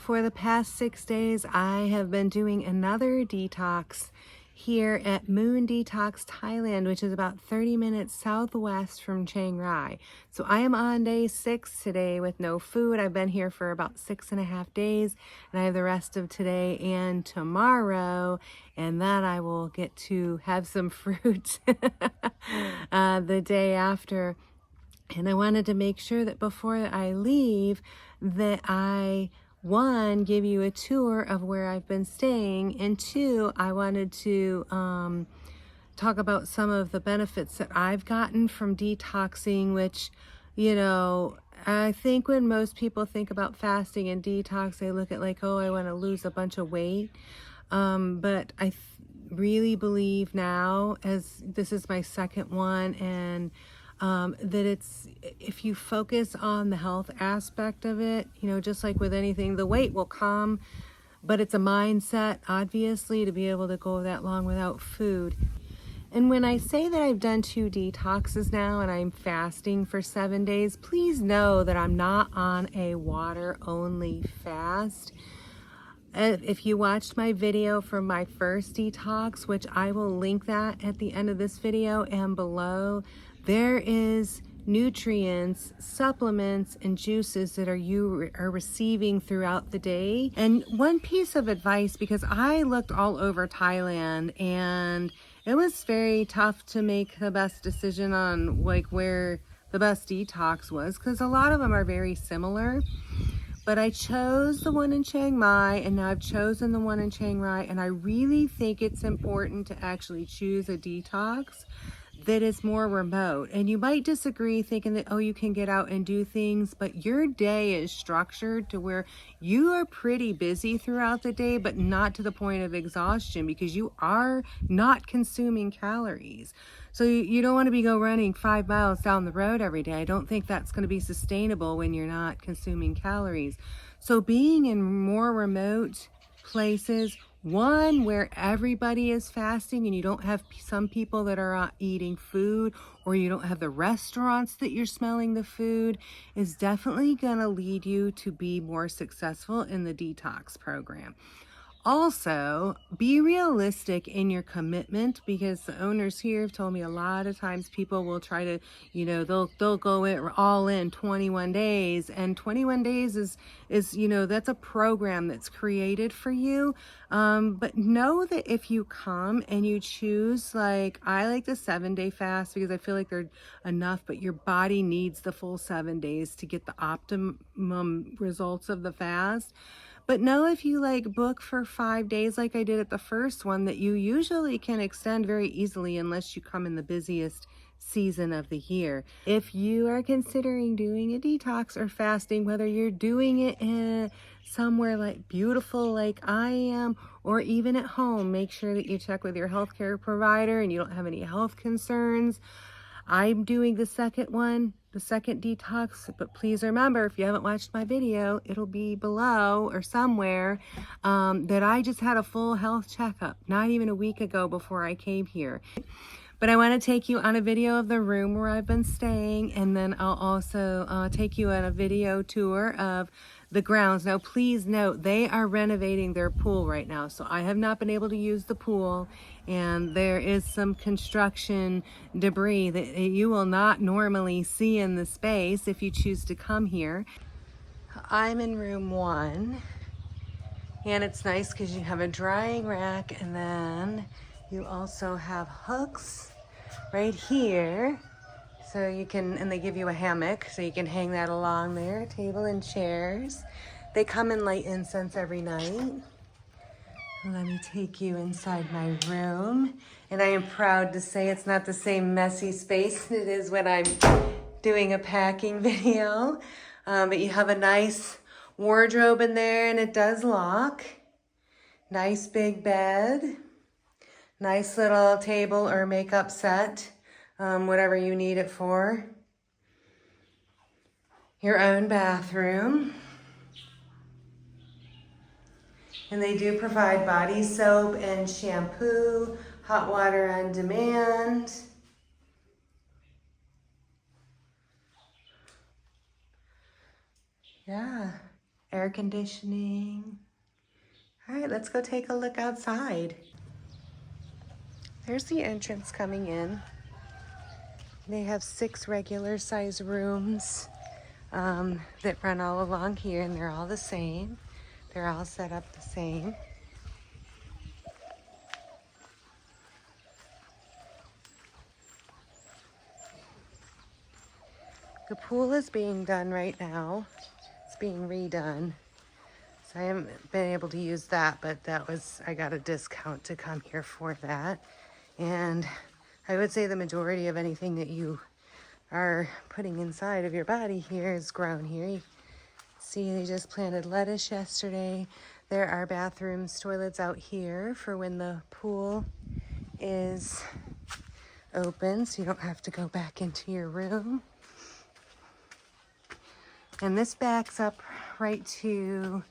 For the past 6 days, I have been doing another detox here at Moon Detox Thailand, which is about 30 minutes southwest from Chiang Rai. So I am on day 6 today with no food. I've been here for about 6.5 days, and I have the rest of today and tomorrow, and then I will get to have some fruit the day after. And I wanted to make sure that before I leave that I, one, give you a tour of where I've been staying, and two, I wanted to talk about some of the benefits that I've gotten from detoxing, which, you know, I think when most people think about fasting and detox, they look at like, oh, I want to lose a bunch of weight. But I really believe now, as this is my second one, and that it's, if you focus on the health aspect of it, you know, just like with anything, the weight will come, but it's a mindset, obviously, to be able to go that long without food. And when I say that I've done 2 detoxes now and I'm fasting for 7 days, please know that I'm not on a water-only fast. If you watched my video from my first detox, which I will link that at the end of this video and below, there is nutrients, supplements, and juices that you are receiving throughout the day. And one piece of advice, because I looked all over Thailand and it was very tough to make the best decision on like where the best detox was, because a lot of them are very similar. But I chose the one in Chiang Mai, and now I've chosen the one in Chiang Rai, and I really think it's important to actually choose a detox that is more remote. And you might disagree, thinking that, oh, you can get out and do things, but your day is structured to where you are pretty busy throughout the day, but not to the point of exhaustion, because you are not consuming calories. So you don't want to be running 5 miles down the road every day. I don't think that's going to be sustainable when you're not consuming calories. So being in more remote places, one where everybody is fasting and you don't have some people that are eating food, or you don't have the restaurants that you're smelling the food, is definitely going to lead you to be more successful in the detox program. Also, be realistic in your commitment, because the owners here have told me a lot of times people will try to, you know, they'll go all in 21 days, and 21 days is you know, that's a program that's created for you. But know that if you come and you choose, like I like the 7-day fast because I feel like they're enough, but your body needs the full 7 days to get the optimum results of the fast. But know if you like book for 5 days like I did at the first one, that you usually can extend very easily unless you come in the busiest season of the year. If you are considering doing a detox or fasting, whether you're doing it in somewhere like beautiful like I am, or even at home, make sure that you check with your healthcare provider and you don't have any health concerns. I'm doing the second one, the second detox, but please remember, if you haven't watched my video, it'll be below or somewhere, that I just had a full health checkup not even a week ago before I came here. But I want to take you on a video of the room where I've been staying, and then I'll also take you on a video tour of the grounds. Now, please note, they are renovating their pool right now, so I have not been able to use the pool, and there is some construction debris that you will not normally see in the space if you choose to come here. I'm in room 1, and it's nice because you have a drying rack, and then you also have hooks right here, so you can, and they give you a hammock so you can hang that along there, table and chairs. They come and light incense every night. Let me take you inside my room, and I am proud to say it's not the same messy space it is when I'm doing a packing video, but you have a nice wardrobe in there, and it does lock. Nice big bed. Nice little table or makeup set, whatever you need it for. Your own bathroom. And they do provide body soap and shampoo, hot water on demand. Yeah, air conditioning. All right, let's go take a look outside. There's the entrance coming in. They have 6 regular size rooms that run all along here, and they're all the same. They're all set up the same. The pool is being done right now. It's being redone. So I haven't been able to use that, but I got a discount to come here for that. And I would say the majority of anything that you are putting inside of your body here is grown here. You see, they just planted lettuce yesterday. There are bathrooms, toilets out here for when the pool is open, so you don't have to go back into your room. And this backs up right to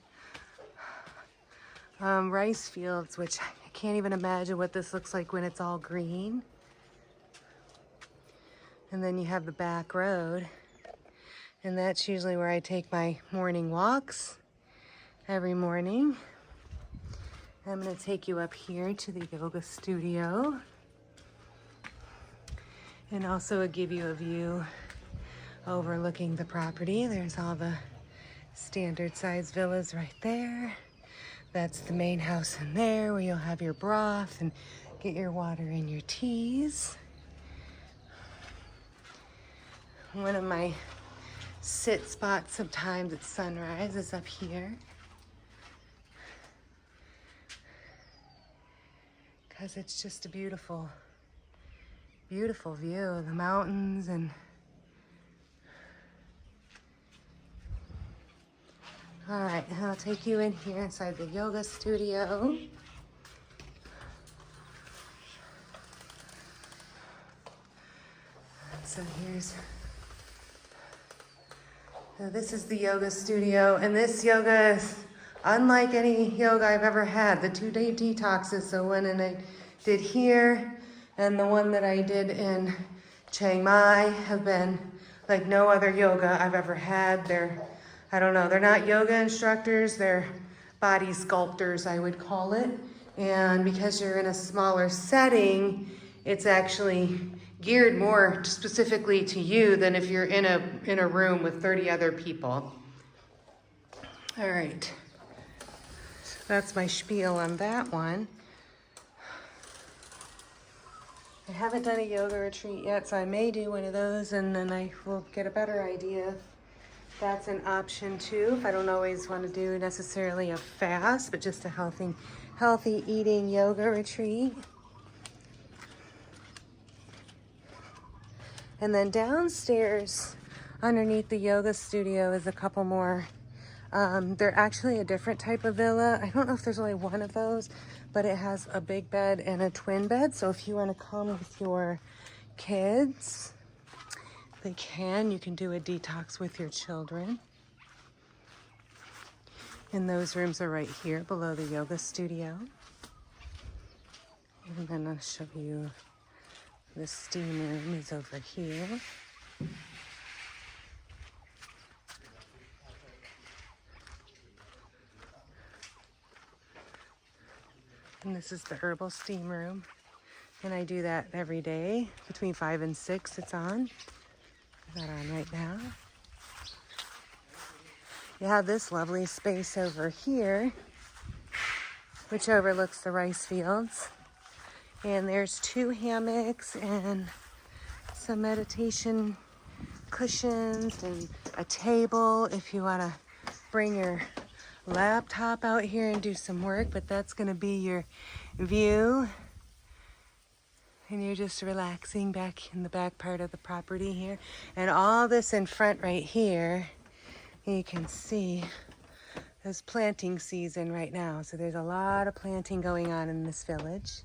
rice fields, which I can't even imagine what this looks like when it's all green. And then you have the back road, and that's usually where I take my morning walks every morning. I'm going to take you up here to the yoga studio and also give you a view overlooking the property. There's all the standard size villas right there. That's the main house in there where you'll have your broth and get your water and your teas. One of my sit spots sometimes at sunrise is up here, because it's just a beautiful, beautiful view of the mountains. And all right, I'll take you in here inside the yoga studio. So this is the yoga studio, and this yoga is unlike any yoga I've ever had. The 2-day detoxes, the one that I did here and the one that I did in Chiang Mai, have been like no other yoga I've ever had. I don't know, they're not yoga instructors, they're body sculptors, I would call it. And because you're in a smaller setting, it's actually geared more specifically to you than if you're in a room with 30 other people. All right, so that's my spiel on that one. I haven't done a yoga retreat yet, so I may do one of those, and then I will get a better idea if that's an option too. If I don't always want to do necessarily a fast, but just a healthy eating yoga retreat. And then downstairs, underneath the yoga studio, is a couple more. They're actually a different type of villa. I don't know if there's only one of those, but it has a big bed and a twin bed. So if you want to come with your kids, you can do a detox with your children. And those rooms are right here below the yoga studio. And then I'll show you the steam room is over here. And this is the herbal steam room. And I do that every day between 5 and 6. It's on. Is that on right now? You have this lovely space over here, which overlooks the rice fields. And there's 2 hammocks and some meditation cushions and a table if you want to bring your laptop out here and do some work. But that's going to be your view. And you're just relaxing back in the back part of the property here. And all this in front right here, you can see there's planting season right now. So there's a lot of planting going on in this village.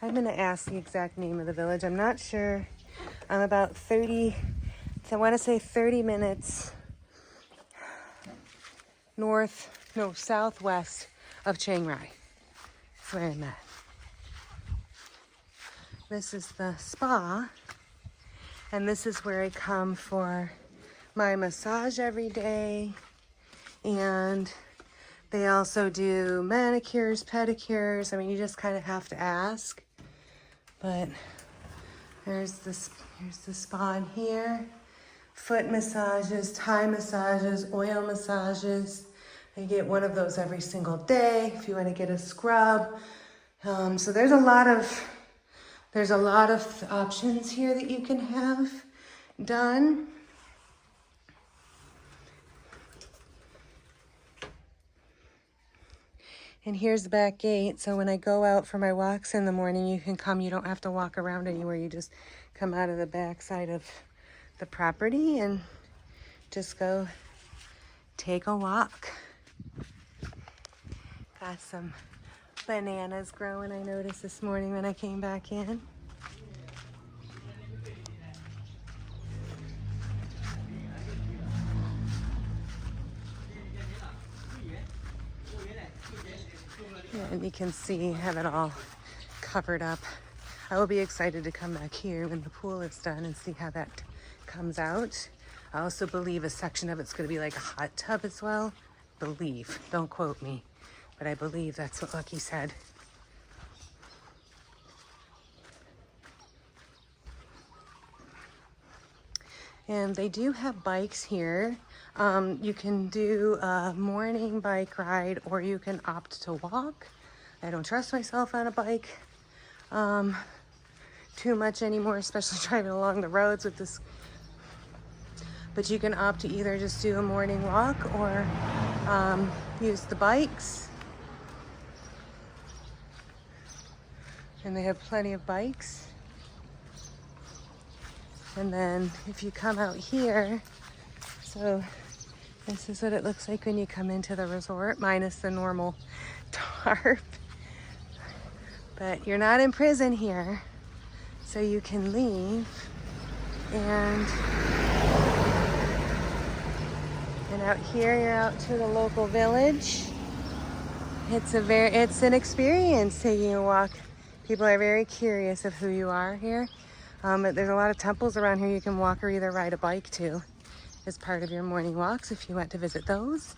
I'm going to ask the exact name of the village. I'm not sure. I'm about 30 minutes southwest of Chiang Rai. That's where I'm at. This is the spa, and this is where I come for my massage every day And they also do manicures, pedicures. I mean, you just kind of have to ask. But here's the spa in here. Foot massages, Thai massages, oil massages. You get one of those every single day if you want to get a scrub. So there's a lot of options here that you can have done. And here's the back gate. So when I go out for my walks in the morning, you can come. You don't have to walk around anywhere. You just come out of the back side of the property and just go take a walk. Got some bananas growing, I noticed this morning when I came back in. And you can see, have it all covered up. I will be excited to come back here when the pool is done and see how that comes out. I also believe a section of it's going to be like a hot tub as well. Believe, don't quote me, but I believe that's what Lucky said. And they do have bikes here. You can do a morning bike ride or you can opt to walk. I don't trust myself on a bike too much anymore, especially driving along the roads with this. But you can opt to either just do a morning walk or use the bikes. And they have plenty of bikes. And then if you come out here, so this is what it looks like when you come into the resort, minus the normal tarp. But you're not in prison here, so you can leave and out here you're out to the local village. It's an experience taking a walk. People are very curious of who you are here. There's a lot of temples around here you can walk or either ride a bike to as part of your morning walks if you want to visit those.